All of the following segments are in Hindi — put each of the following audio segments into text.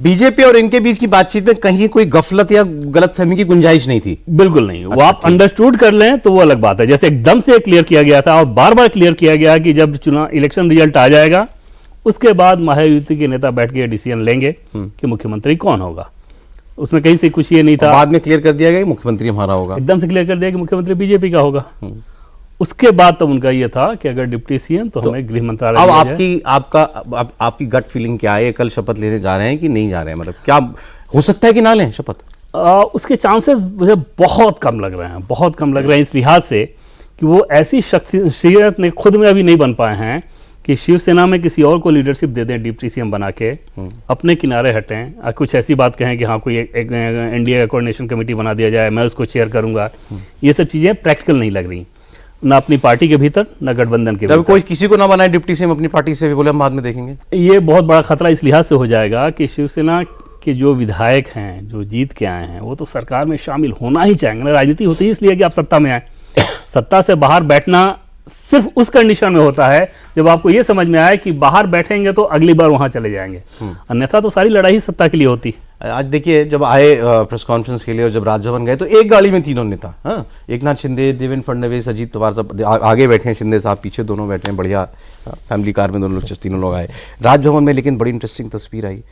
बीजेपी और इनके बीच की बातचीत में कहीं कोई गफलत या गलतफहमी की गुंजाइश नहीं थी? बिल्कुल नहीं। वो आप अंडरस्टूड कर लें तो वो अलग बात है। जैसे एकदम से क्लियर किया गया था और बार बार क्लियर किया गया कि जब चुनाव इलेक्शन रिजल्ट आ जाएगा उसके बाद महायुति के नेता बैठ के डिसीजन लेंगे कि मुख्यमंत्री कौन होगा। उसमें कहीं से कुछ ये नहीं था। बाद में क्लियर कर दिया गया कि मुख्यमंत्री हमारा होगा। एकदम से क्लियर कर दिया कि मुख्यमंत्री बीजेपी का होगा। उसके बाद तो उनका ये था कि अगर डिप्टी सीएम तो हमें गृह मंत्रालय। अब आपकी गट फीलिंग क्या है? कल शपथ लेने जा रहे हैं कि नहीं जा रहे हैं? मतलब क्या हो सकता है कि ना लें शपथ? उसके चांसेस मुझे बहुत कम लग रहे हैं, बहुत कम लग रहे हैं इस लिहाज से कि वो ऐसी शख्सियत ने खुद में अभी नहीं बन पाए हैं कि शिवसेना में किसी और को लीडरशिप दे दें, डिप्टी सीएम बना के अपने किनारे हटें, कुछ ऐसी बात कहें कि हाँ कोई एक एनडीए कोऑर्डिनेशन कमेटी बना दिया जाए, मैं उसको चेयर करूंगा। ये सब चीजें प्रैक्टिकल नहीं लग रही, ना अपनी पार्टी के भीतर ना गठबंधन के भीतर। कोई किसी को ना बनाए डिप्टी सीएम अपनी पार्टी से भी, बोले हम बाद में देखेंगे। ये बहुत बड़ा खतरा इस लिहाज से हो जाएगा कि शिवसेना के जो विधायक हैं जो जीत के आए हैं वो तो सरकार में शामिल होना ही चाहेंगे ना। राजनीति होती है इसलिए कि आप सत्ता में आए। सत्ता से बाहर बैठना सिर्फ उस कंडीशन में होता है जब आपको ये समझ में आए कि बाहर बैठेंगे तो अगली बार वहां चले जाएंगे, अन्यथा तो सारी लड़ाई सत्ता के लिए होती। आज देखिए जब आए प्रेस कॉन्फ्रेंस के लिए और जब राजभवन गए तो एक गाड़ी में तीनों नेता, हाँ, एकनाथ शिंदे, देवेंद्र फडणवीस, अजीत पवार सब आगे बैठे हैं, शिंदे साहब पीछे दोनों बैठे हैं, बढ़िया फैमिली कार में दोनों लोग, तीनों लोग आए राजभवन में। लेकिन बड़ी इंटरेस्टिंग तस्वीर आई,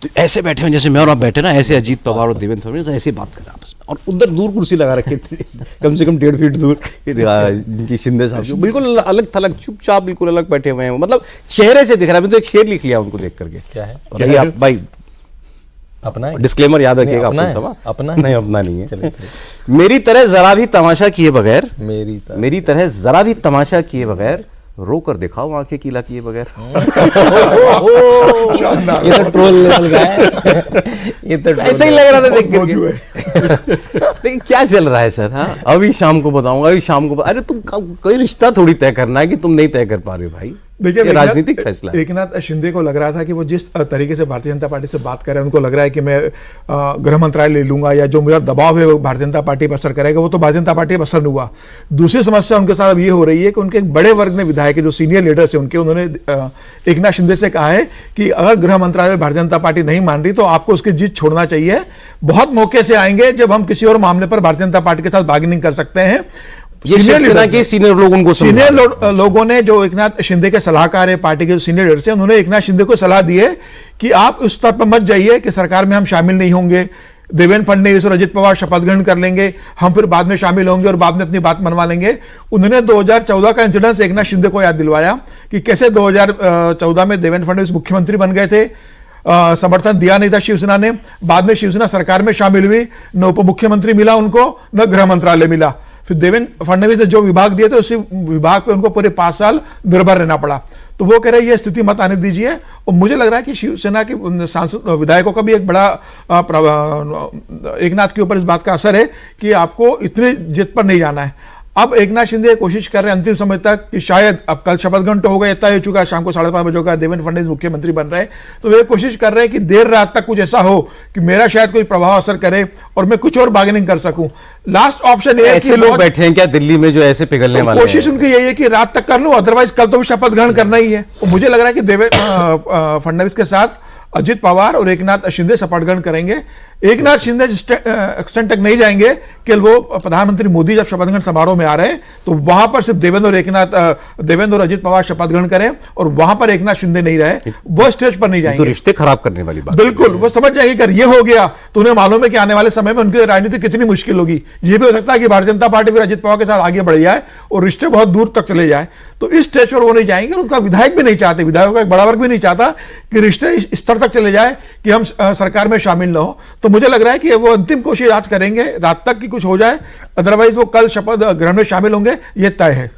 तो ऐसे बैठे हैं जैसे मैं और आप बैठे ना, ऐसे अजीत पवार और देवेंद्र फडणवीस ऐसे बात कर रहे हैं आपस में, और उधर दूर कुर्सी लगा रखे थे कम से कम 1.5 फीट दूर इनकी शिंदे साहब बिल्कुल अलग थलग चुपचाप बिल्कुल अलग बैठे हुए हैं। मतलब चेहरे से दिख रहा है। तो एक शेर लिख लिया उनको देख करके। क्या है भाई? अपना डिस्क्लेमर याद रखिएगा। अपना नहीं, अपना नहीं है। चलिए। मेरी तरह जरा भी तमाशा किए बगैर, मेरी तरह जरा भी तमाशा किए बगैर रोकर दिखाओ आंखें कीला किए बगैर। ये तो ट्रोल लेवल का है। ये तो ऐसा ही लग रहा था देख के। लेकिन क्या चल रहा है सर? हाँ, अभी शाम को बताऊंगा, अभी शाम को अरे तुम कोई रिश्ता थोड़ी तय करना है कि तुम नहीं तय कर पा रहे हो भाई। देखिए राजनीतिक फैसला। एकनाथ शिंदे को लग रहा था कि वो जिस तरीके से भारतीय जनता पार्टी से बात कर रहे हैं, उनको लग रहा है कि मैं गृह मंत्रालय ले लूंगा या जो मेरा दबाव है वो भारतीय जनता पार्टी पर असर करेगा। वो तो भारतीय जनता पार्टी पर असर नहीं हुआ। दूसरी समस्या उनके साथ अब ये हो रही है कि उनके एक बड़े वर्ग ने विधायक जो सीनियर लीडर्स हैं उनके, उन्होंने एकनाथ शिंदे से कहा है कि अगर गृह मंत्रालय भारतीय जनता पार्टी नहीं मान रही तो आपको उसकी जीत छोड़ना चाहिए। बहुत मौके से आएंगे जब हम किसी और मामले पर भारतीय जनता पार्टी के साथ बार्गेनिंग कर सकते हैं। सीनियर लोगों ने जो एकनाथ शिंदे के सलाहकार है, पार्टी के सीनियर लीडर्स हैं, उन्होंने एकनाथ शिंदे को सलाह दी है कि आप उस स्तर पर मत जाइए कि सरकार में हम शामिल नहीं होंगे, देवेंद्र फडणवीस और अजित पवार शपथ ग्रहण कर लेंगे, हम फिर बाद में शामिल होंगे और बाद में अपनी बात मनवा लेंगे। उन्होंने 2014 का इंसिडेंस एकनाथ शिंदे को याद दिलवाया कि कैसे 2014 में देवेंद्र फडणवीस मुख्यमंत्री बन गए थे, समर्थन दिया नहीं था शिवसेना ने, बाद में शिवसेना सरकार में शामिल हुई, न उप मुख्यमंत्री मिला उनको, न गृह मंत्रालय मिला। फिर देवेंद्र फडणवीस ने जो विभाग दिए थे उसी विभाग पे उनको पूरे 5 साल निर्भर रहना पड़ा। तो वो कह रहे हैं ये स्थिति मत आने दीजिए। और मुझे लग रहा है कि शिवसेना के सांसद विधायकों का भी एक बड़ा एकनाथ के ऊपर इस बात का असर है कि आपको इतनी जिद पर नहीं जाना है। अब एकनाथ शिंदे कोशिश कर रहे हैं अंतिम समय तक कि शायद अब कल शपथ ग्रहण तो हो गया, तय हो चुका, शाम को 5:30 बजे होगा, देवेंद्र फडणवीस मुख्यमंत्री बन रहे हैं, तो वे कोशिश कर रहे हैं कि देर रात तक कुछ ऐसा हो कि मेरा शायद कोई प्रभाव असर करे और मैं कुछ और बार्गेनिंग कर सकूं। लास्ट ऑप्शन ये है कि लोग बैठे हैं क्या दिल्ली में जो ऐसे पिघलने वाले हैं? कोशिश उनकी यही है कि रात तक कर लूं, अदरवाइज कल तो भी शपथ ग्रहण करना ही है। मुझे लग रहा है कि देवेंद्र फडणवीस के साथ अजित पवार और एकनाथ शिंदे शपथ ग्रहण करेंगे। एकनाथ शिंदे एक्सटेंट तक नहीं जाएंगे कि वो प्रधानमंत्री मोदी जब शपथ ग्रहण समारोह में आ रहे हैं तो वहां पर सिर्फ देवेंद्र और अजित पवार शपथ ग्रहण करें और वहां पर एकनाथ शिंदे नहीं रहे, वो स्टेज पर नहीं जाएंगे। तो रिश्ते खराब करने वाली बात। बिल्कुल, वो समझ जाएंगे कि ये हो गया तो उन्हें मालूम है कि आने वाले समय में उनकी राजनीति कितनी मुश्किल होगी। ये भी हो सकता है कि भारतीय जनता पार्टी फिर अजित पवार के साथ आगे बढ़ जाए और रिश्ते बहुत दूर तक चले जाए। तो इस स्टेज पर वो नहीं जाएंगे और उनका विधायक भी नहीं चाहते, विधायकों का एक बड़ा वर्ग भी नहीं चाहता कि रिश्ते इस स्तर तक चले जाए कि हम सरकार में शामिल न हो। तो मुझे लग रहा है कि वो अंतिम कोशिश आज करेंगे रात तक कि कुछ हो जाए, अदरवाइज वो कल शपथ ग्रहण में शामिल होंगे, ये तय है।